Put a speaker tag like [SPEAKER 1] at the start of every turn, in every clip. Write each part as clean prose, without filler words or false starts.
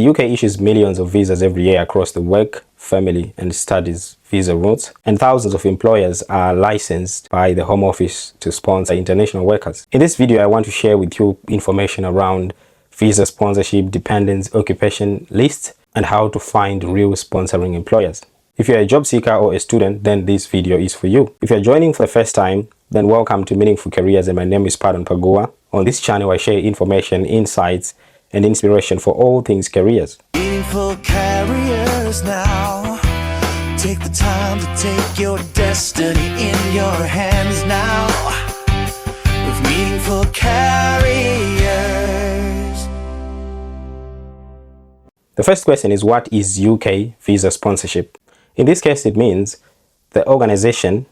[SPEAKER 1] the UK issues millions of visas every year across the work, family and studies visa routes, and thousands of employers are licensed by the Home Office to sponsor international workers. In this video, I want to share with you information around visa sponsorship, dependents, occupation lists, and how to find real sponsoring employers. If you're a job seeker or a student, then this video is for you. If you're joining for the first time, then welcome to Meaningful Careers, and my name is Pardon Pagua. On this channel, I share information, insights, and inspiration for all things careers.
[SPEAKER 2] Meaningful Careers now. Take the time to take your destiny in your hands now. With Meaningful Careers.
[SPEAKER 1] The first question is, what is UK visa sponsorship? In this case, it means the organization,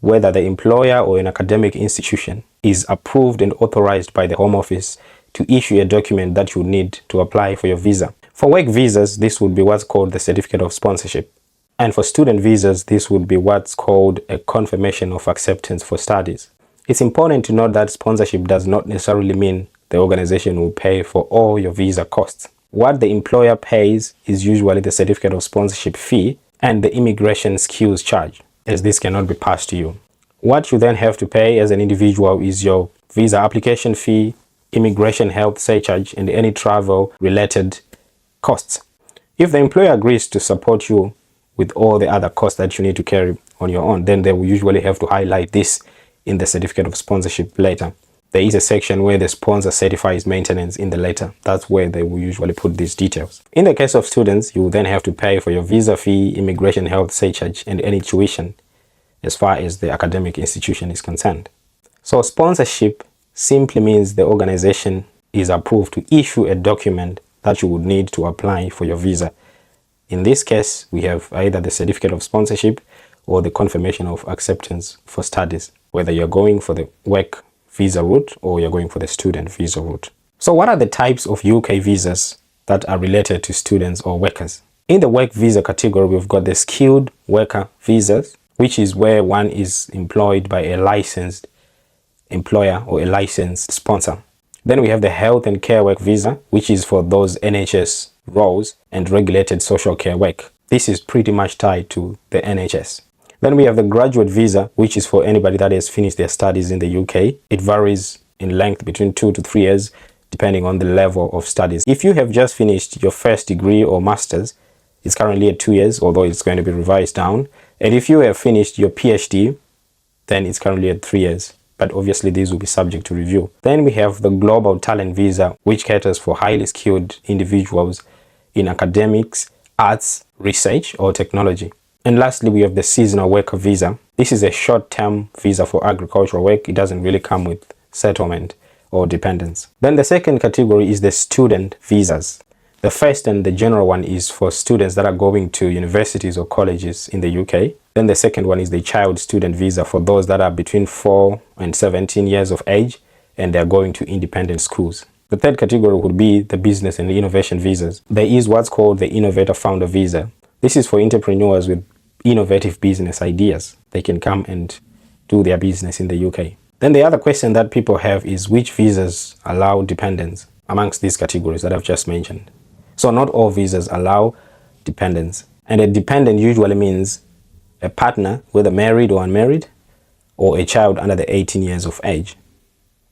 [SPEAKER 1] whether the employer or an academic institution, is approved and authorized by the Home Office to issue a document that you need to apply for your visa. For work visas, this would be what's called the certificate of sponsorship. And for student visas, this would be what's called a confirmation of acceptance for studies. It's important to note that sponsorship does not necessarily mean the organization will pay for all your visa costs. What the employer pays is usually the certificate of sponsorship fee and the immigration skills charge, as this cannot be passed to you. What you then have to pay as an individual is your visa application fee, immigration health surcharge, and any travel related costs. If the employer agrees to support you with all the other costs that you need to carry on your own, then they will usually have to highlight this in the certificate of sponsorship letter. There is a section where the sponsor certifies maintenance in the letter. That's where they will usually put these details. In the case of students, you will then have to pay for your visa fee, immigration health surcharge, and any tuition as far as the academic institution is concerned. So sponsorship simply means the organization is approved to issue a document that you would need to apply for your visa. In this case, we have either the certificate of sponsorship or the confirmation of acceptance for studies, whether you're going for the work visa route or you're going for the student visa route. So what are the types of UK visas that are related to students or workers? In the work visa category, we've got the skilled worker visas, which is where one is employed by a licensed employer or a licensed sponsor. Then we have the health and care work visa, which is for those NHS roles and regulated social care work. This is pretty much tied to the NHS. Then we have the graduate visa, which is for anybody that has finished their studies in the UK. It varies in length between 2 to 3 years, depending on the level of studies. If you have just finished your first degree or master's, it's currently at 2 years, although it's going to be revised down. And if you have finished your PhD, then it's currently at 3 years. But obviously these will be subject to review. Then we have the global talent visa, which caters for highly skilled individuals in academics, arts, research, or technology. And lastly, we have the seasonal worker visa. This is a short-term visa for agricultural work. It doesn't really come with settlement or dependents. Then the second category is the student visas. The first and the general one is for students that are going to universities or colleges in the UK. Then the second one is the child student visa for those that are between 4 and 17 years of age and they're going to independent schools. The third category would be the business and the innovation visas. There is what's called the innovator founder visa. This is for entrepreneurs with innovative business ideas. They can come and do their business in the UK. Then the other question that people have is, which visas allow dependents amongst these categories that I've just mentioned? So not all visas allow dependents. And a dependent usually means a partner, whether married or unmarried, or a child under the 18 years of age.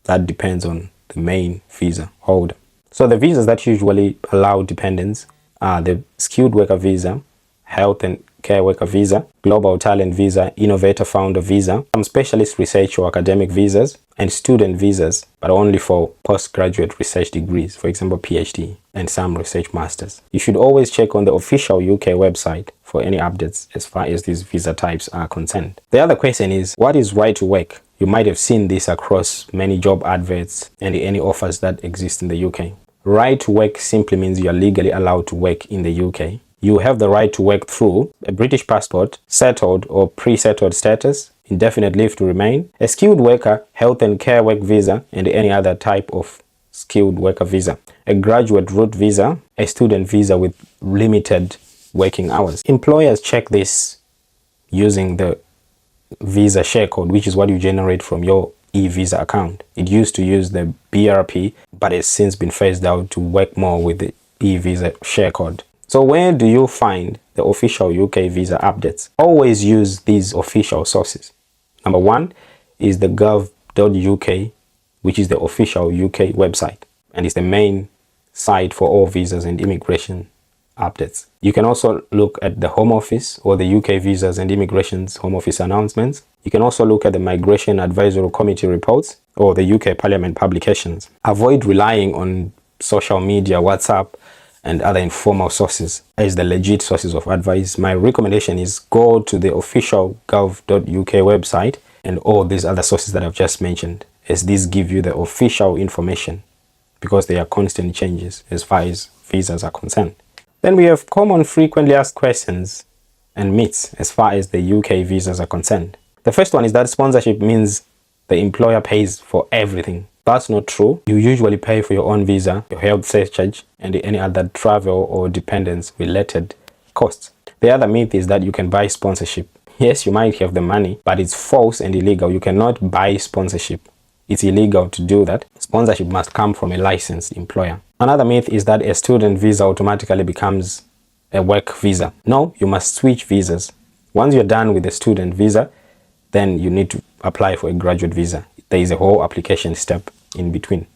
[SPEAKER 1] That depends on the main visa holder. So the visas that usually allow dependents are the skilled worker visa, health and care worker visa, global talent visa, innovator founder visa, some specialist research or academic visas, and student visas, but only for postgraduate research degrees, for example PhD, and some research masters. You should always check on the official UK website for any updates as far as these visa types are concerned. The other question is, what is right to work? You might have seen this across many job adverts and any offers that exist in the UK. Right to work simply means you are legally allowed to work in the UK. You have the right to work through a British passport, settled or pre-settled status, indefinite leave to remain, a skilled worker, health and care work visa, and any other type of skilled worker visa, a graduate route visa, a student visa with limited working hours. Employers check this using the visa share code, which is what you generate from your e-visa account. It used to use the BRP, but it's since been phased out to work more with the e-visa share code. So where do you find the official UK visa updates? Always use these official sources. Number one is the gov.uk, which is the official UK website, and it's the main site for all visas and immigration updates. You can also look at the Home Office or the UK Visas and Immigration's Home Office announcements. You can also look at the Migration Advisory Committee reports or the UK Parliament publications. Avoid relying on social media, WhatsApp, and other informal sources as the legit sources of advice. My recommendation is go to the official gov.uk website and all these other sources that I've just mentioned, as these give you the official information because there are constant changes as far as visas are concerned. Then we have common frequently asked questions and myths as far as the UK visas are concerned. The first one is that sponsorship means the employer pays for everything. That's not true. You usually pay for your own visa, your health surcharge, and any other travel or dependents related costs. The other myth is that you can buy sponsorship. Yes, you might have the money, but it's false and illegal. You cannot buy sponsorship. It's illegal to do that. Sponsorship must come from a licensed employer. Another myth is that a student visa automatically becomes a work visa. No, you must switch visas. Once you're done with the student visa, then you need to apply for a graduate visa. There is a whole application step in between.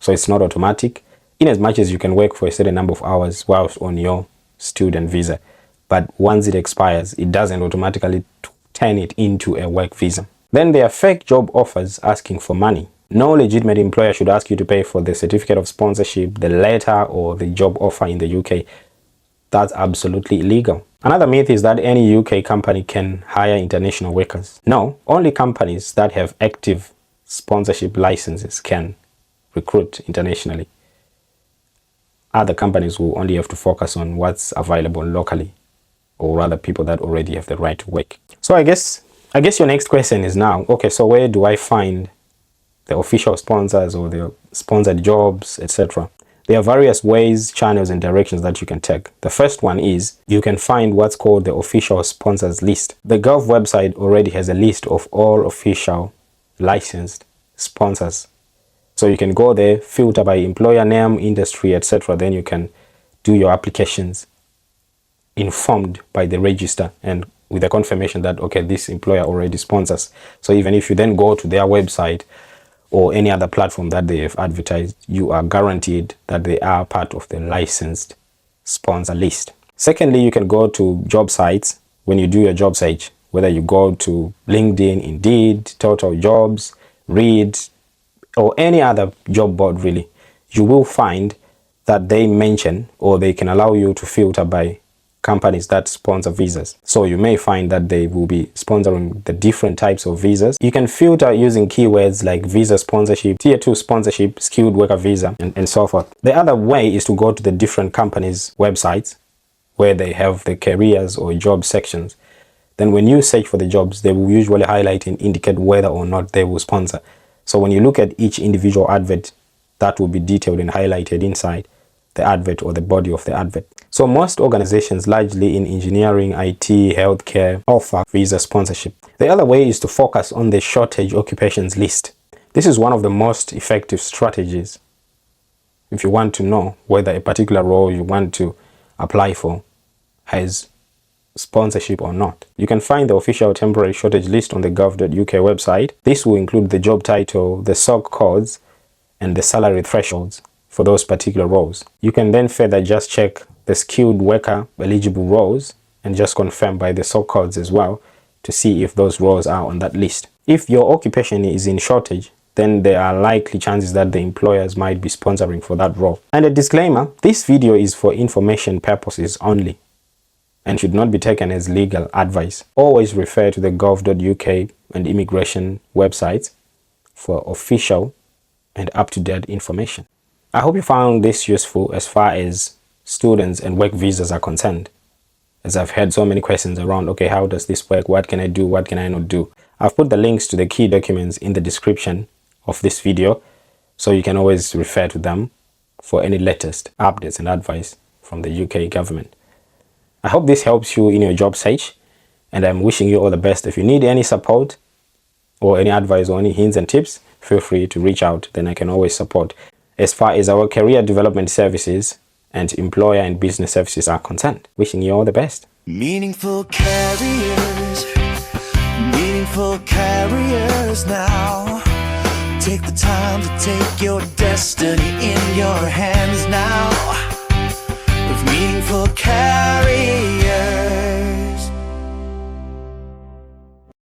[SPEAKER 1] So it's not automatic, in as much as you can work for a certain number of hours whilst on your student visa. But once it expires, it doesn't automatically turn it into a work visa. Then there are fake job offers asking for money. No legitimate employer should ask you to pay for the certificate of sponsorship, the letter, or the job offer in the UK. That's absolutely illegal. Another myth is that any UK company can hire international workers. No, only companies that have active sponsorship licenses can recruit internationally. Other companies will only have to focus on what's available locally, or rather people that already have the right to work. So I guess your next question is now, okay, so where do I find the official sponsors or the sponsored jobs, etc.? There are various ways, channels, and directions that you can take. The first one is you can find what's called the official sponsors list. The Gov website already has a list of all official licensed sponsors. So you can go there, filter by employer name, industry, etc. Then you can do your applications informed by the register and with a confirmation that, okay, this employer already sponsors. So even if you then go to their website or any other platform that they have advertised, you are guaranteed that they are part of the licensed sponsor list. Secondly, you can go to job sites when you do your job search, whether you go to LinkedIn, Indeed, Total Jobs, Reed, or any other job board really. You will find that they mention or they can allow you to filter by companies that sponsor visas. So you may find that they will be sponsoring the different types of visas. You can filter using keywords like visa sponsorship, tier 2 sponsorship, skilled worker visa, and so forth. The other way is to go to the different companies' websites where they have the careers or job sections. Then when you search for the jobs, they will usually highlight and indicate whether or not they will sponsor. So when you look at each individual advert, that will be detailed and highlighted inside the advert or the body of the advert. So most organizations, largely in engineering, IT, healthcare, offer visa sponsorship. The other way is to focus on the shortage occupations list. This is one of the most effective strategies if you want to know whether a particular role you want to apply for has sponsorship or not. You can find the official temporary shortage list on the gov.uk website. This will include the job title, the SOC codes, and the salary thresholds for those particular roles. You can then further just check the skilled worker eligible roles and just confirm by the SOC codes as well to see if those roles are on that list. If your occupation is in shortage, then there are likely chances that the employers might be sponsoring for that role. And a disclaimer, this video is for information purposes only and should not be taken as legal advice. Always refer to the gov.uk and immigration websites for official and up-to-date information. I hope you found this useful as far as students and work visas are concerned, as I've had so many questions around, okay, how does this work? What can I do? What can I not do? I've put the links to the key documents in the description of this video, so you can always refer to them for any latest updates and advice from the UK government. I hope this helps you in your job search, and I'm wishing you all the best. If you need any support or any advice or any hints and tips, feel free to reach out, then I can always support. As far as our career development services, and employer and business services are concerned. Wishing you all the best.
[SPEAKER 2] Meaningful carriers now. Take the time to take your destiny in your hands now. With meaningful carriers.